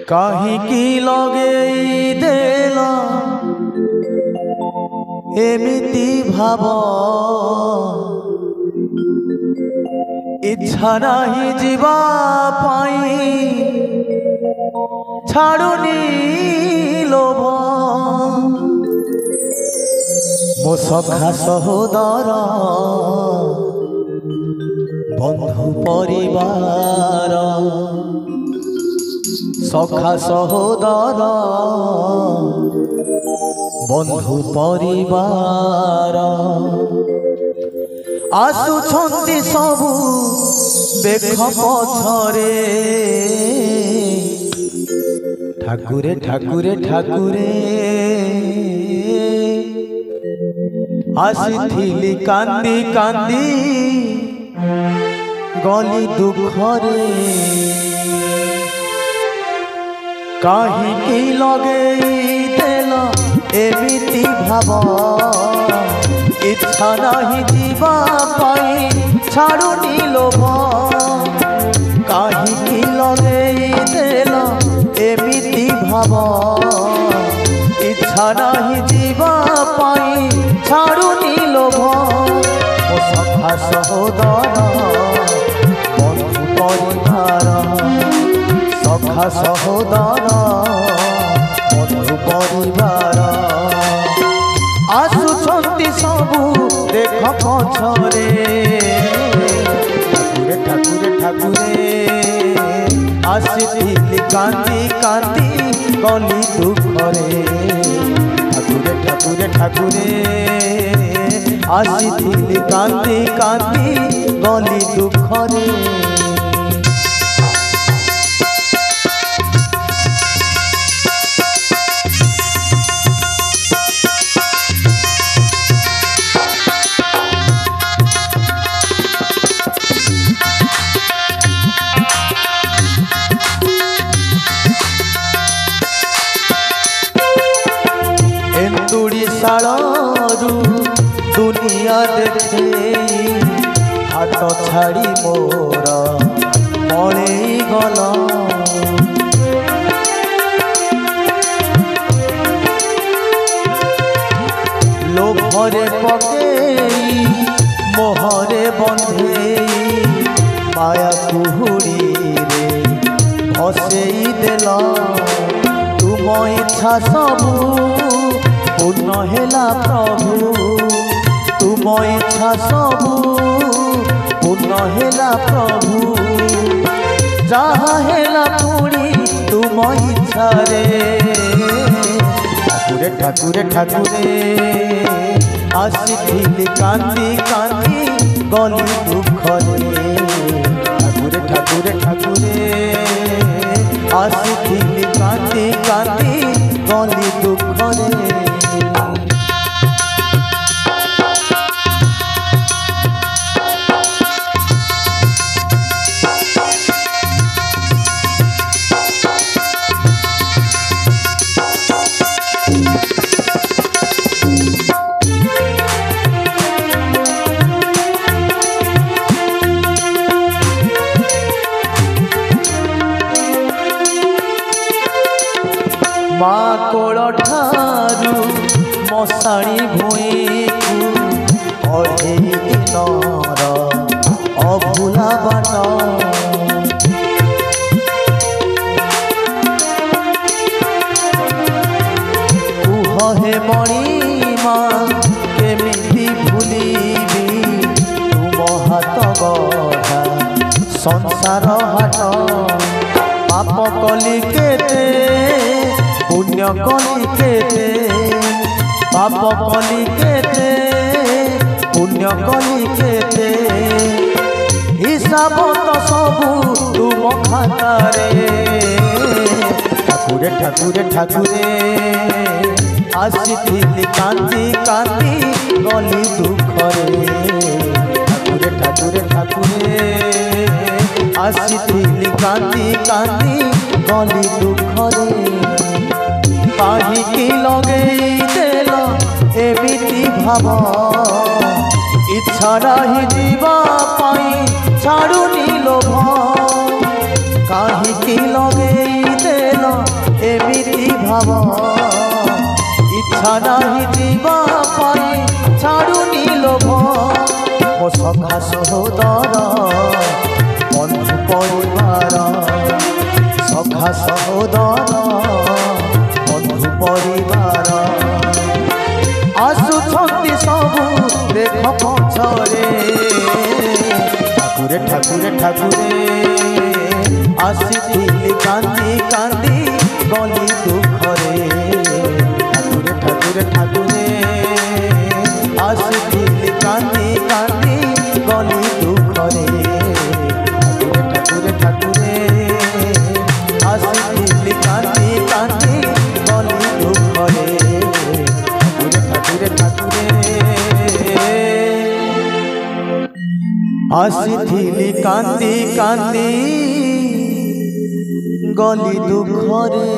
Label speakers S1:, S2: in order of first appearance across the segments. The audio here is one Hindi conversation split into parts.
S1: काहीकि लगेई देल एमिति भाव इच्छा नहीं जीवा पाई छाड़ुनी लोभ मो सखा सहोदर बंधु परिवार सखा सहोदर बंधु परिवार आसुछंती सबु देख पछरे ठाकुरे ठाकुरे ठाकुरे आसीथिली कांदी कांदी गली दुखरे काहीकि लगेई देल एमिति भाव इच्छा नहीं जीवा पाई छाड़ुनी लोभ काहीकि लगेई देल एमिति भाव इच्छा नहीं जीवा पाई छाड़ुनी लोभ ओ सखा सहोदर बंधु परिवार सखा सहोदर बंधु परिवार आसुछंती सबु देख पछरे ठाकुरे ठाकुरे ठाकुरे आसीथिली कांदी कांदी गली दुखरे ठाकुरे ठाकुरे ठाकुरे आसीथिली कांदी कांदी गली दुखरे शालू दुनिया देखे हाथ छाड़ी मोर पड़े गल लोभरे पकई मोहरे बंधे माया कुहुड़ी रे भसई देल तुम इच्छा सबू पूर्ण हेला प्रभु तुम इच्छा सबू पूर्ण हेला प्रभु जहाँ हेला पुणी तुम इच्छा रे ठाकुरे ठाकुरे ठाकुरे आसीथिली कांदी कांदी गली दुखरे ठाकुरे ठाकुरे ठाकुरे आसीथिली कांदी कांदी गली दुखरे माँ कोल ठारू मशाणी भूई को अढ़ेई दिनर अभुला बाट कुह हे मणिमा केमिति भूलिबी तुम हाथ गढ़ा संसार हाट पाप कली केते पुण्य कली केते पाप कली केते पुण्य कली केते हिसाब तो सबू तुम खातारे ठाकुरे ठाकुरे ठाकुरे आसीथिली कांदी कांदी गली दुखरे ठाकुरे ठाकुरे ठाकुरे आसीथिली कांदी कांदी गली दुखरे काहीकि लगेई देल एमिति भाव इच्छा नहीं जीवा पाई छाड़ुनी लोभ काहीकि लगेई देल भाव इच्छा नहीं जीवा छाड़ुनी लोभ मो सखा सहोदर बंधु परिवार सखा सहोदर बंधु परिवार आसुछंती सबु देख पछरे ठाकुरे ठाकुरे ठाकुरे आसीथिली कांदी कांदी गली दुखरे ठाकुरे ठाकुरे ठाकुरे आसीथिली कांदी कांदी गली दुखरे ठाकुरे ठाकुरे ठाकुरे आसीथिली कांदी कांदी गली दुखरे ठाकुरे ठाकुरे ठाकुरे आसीथिली कांदी कांदी गली दुखरे।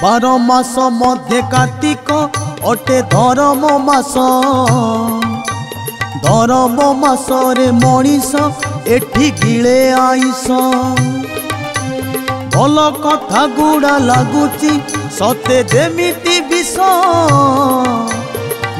S1: बारो मास मध्य कार्तिक अटे धर्म मास धर्म मासरे मनीष एठी गिले आईस भल कथा गुड़ा लगुची सते जेमिति विष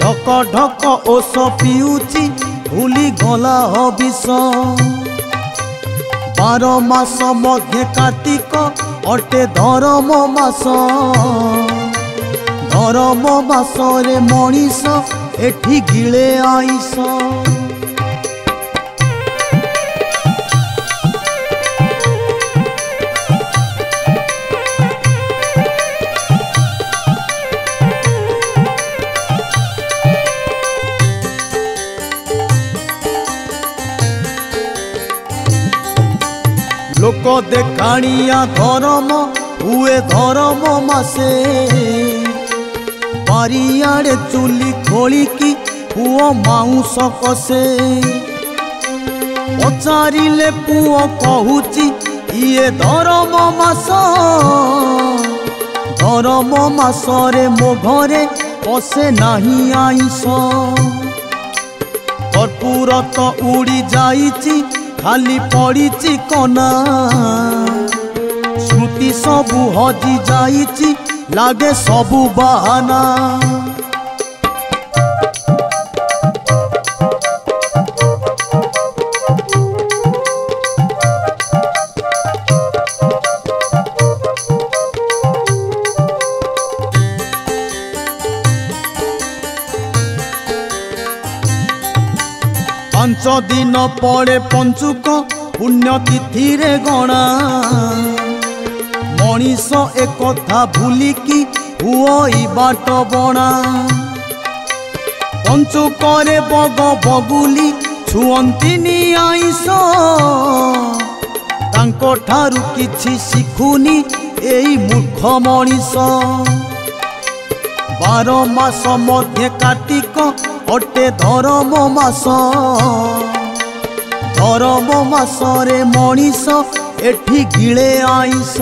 S1: ढक ढक ओष पिउची भूली गला हबिष 12 मास मध्य कार्तिक अटे धर्म मास धर्म मासरे मनीष एठी गिले आईस लोक देखाणिया धर्म हुए धर्म मासे बारियाड़े चुली खोलिकी पुओ माउस कसे पचारिले पुओ कहूची इए धर्म मास धर्म मासरे मो घरे पसे नाही आईस कर्पूर तो उड़ी जाइची खाली पड़ीची कना स्मृति सबु हजी जाइची लागे सबु बहाना पांच दिन पड़े पंचुक पुण्यतिथि रे गणा मनीष एक कथा भूलिकी हुई बाट बणा पंचुक रे बग बगुली छुअंतिनी आईस तांको ठारू किछि शिखुनी एई मूर्ख मनीष 12 मास मध्य कार्तिक अटे धर्म मास धर्म मासरे मनीष एठी गिले आईस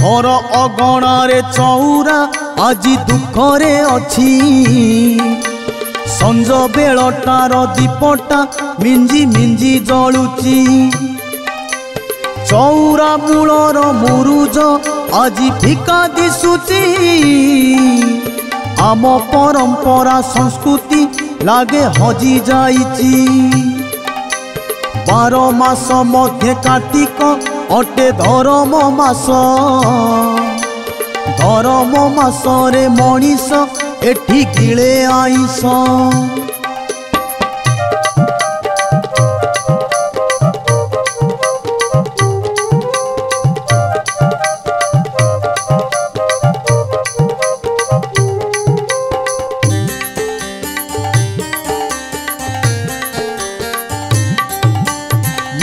S1: घर अगणारे चौरा आजी दुखरे अछि संज बेलटार दीपटा मिंजी मिंजी जलुची चौरा मूलर मुरुज आजी फिका दिसुची आम परंपरा संस्कृति लागे हजी जाइची 12 मास मध्य कार्तिक अटे धर्म मास धर्म मासरे मनीष एठी गिले आईस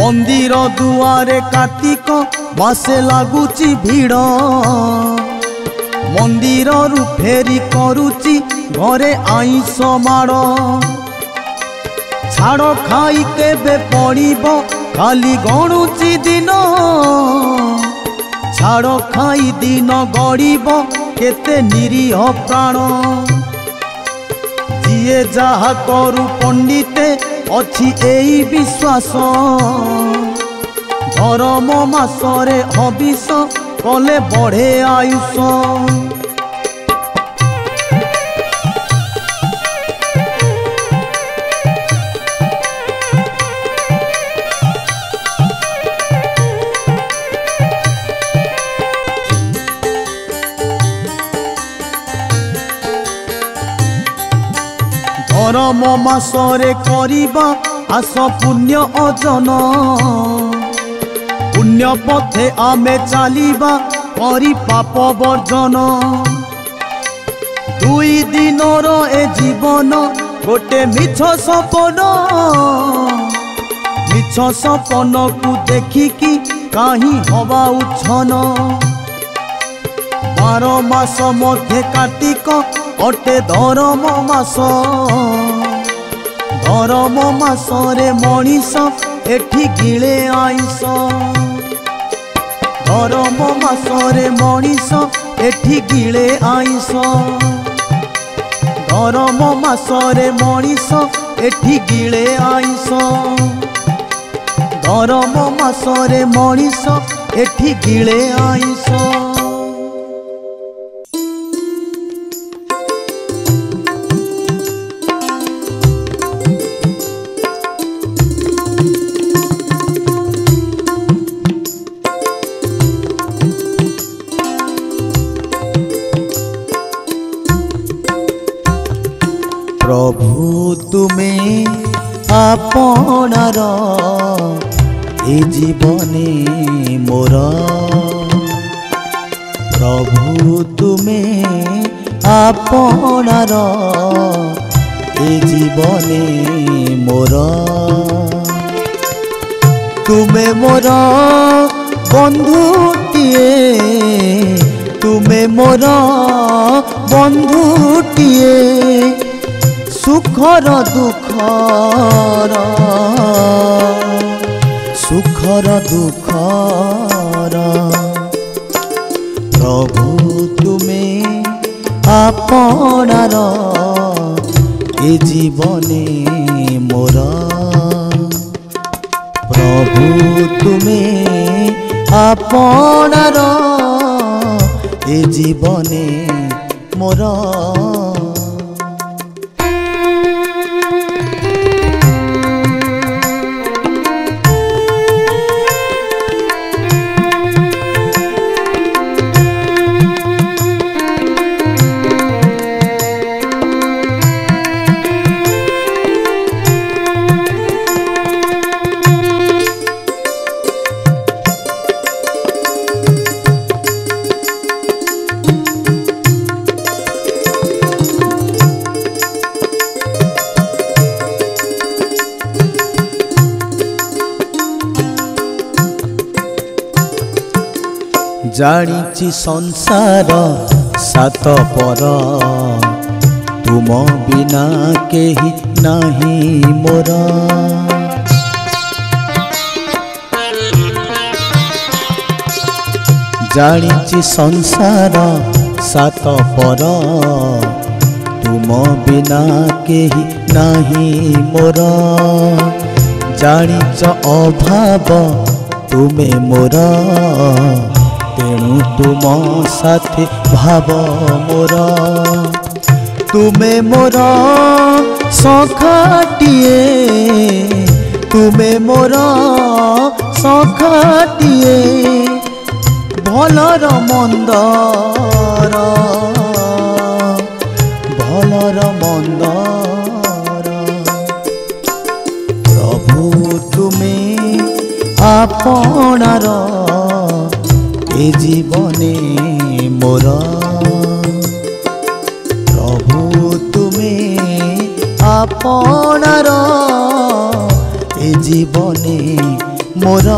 S1: मंदिर दुआरे कार्तिक मासे लागुची भीड़ मंदिर रु फेरी करुची घरे आईस माड़ छाड़ खाई केबे पड़िब खाली गणुची दिन छाड़ खाई दिन गड़ब केते निरीह प्राण जिए जहा करू पंडिते अछि एई विश्वास धर्म मासरे हबिष कले बढ़े आयुष धर्म मासरे करिबा आस पुण्य अर्जन पुण्य पथे आमे चलिबा करी पाप वर्जन दुई दिनर ए जीवन गोटे मिछ सपन को देखिकी कहीं हवा उछन 12 मास मध्य कार्तिक अटे धर्म मास धर्म मासरे मनीष एठी गिले आईस धर्म मासरे मनीष एठी गिले आईस धर्म मासरे मनीष एठी गिले आईस धर्म मासरे मनीष एठी गिले आईस प्रभु तुमे आपणार ए जीवने मोर प्रभु तुमे आपणार ए जीवने मोर तुमे मोर बंधुटिए तुमे मोर बंधुटिए सुखर दुखर प्रभु तुमे आपणार ए जीवने मोर प्रभु तुमे आपणार ए जीवने मोर जानिछि संसार सात पर तुम बिना केही नाही मोर जानिछि संसार सात पर तुम बिना केही नाही मोर जानिछ अभाव तुमे मोर तेणु तुम साथी भाव मोर तुमे मोर सखाटिए तुमे मोर सखाटिए भलर मंदर प्रभु तुमे आपणार ए जीवने मोर प्रभु तुमे आपणार ए जीवने मोर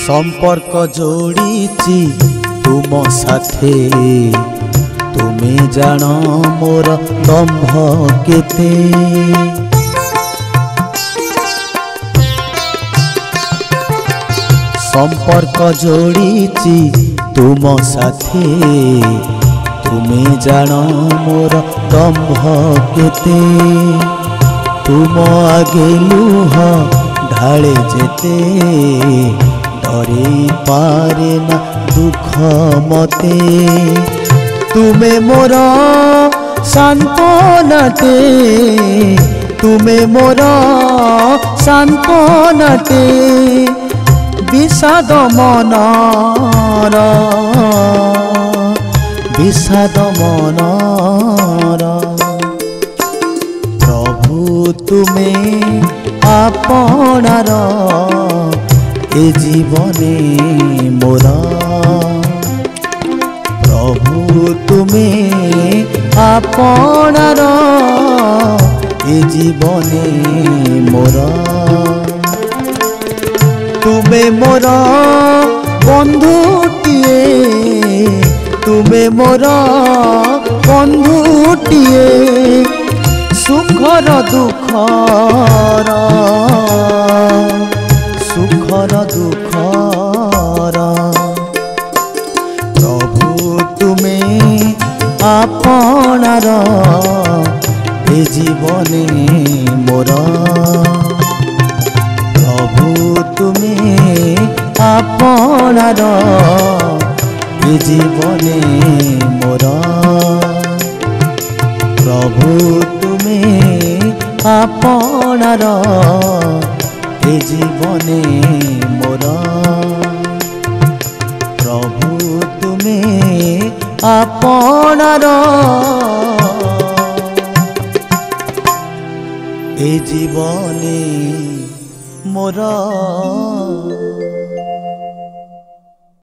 S1: সম্পর্ক जोड़ीची तुम साथे तुमे जान मोर दम्भ केते সম্পর্ক जोड़ीची तुम साथे तुमे जान मोर दम्भ केते तुम आगे लुह ढाले जेते डरे पारे ना दुख मते तुमे मोर सांत्वनाटे तुमे मोर सांत्वनाटे विषाद मनर विषाद मनर प्रभु तुमे आपणार ए जीवने मोरा प्रभु तुमे आपणार ए जीवने मोरा तुमे मोरा बंधुटिए तुमे मोरा बंधुटिए सुखर दुखर सुखर दुखर प्रभु तुमे आपणार ए जीवने मोरा प्रभु तुमे आपणार ए जीवने मोरा प्रभु तुमे आपणार ए जीवने मोरा प्रभु तुमे आपणार ए जीवने मोरा।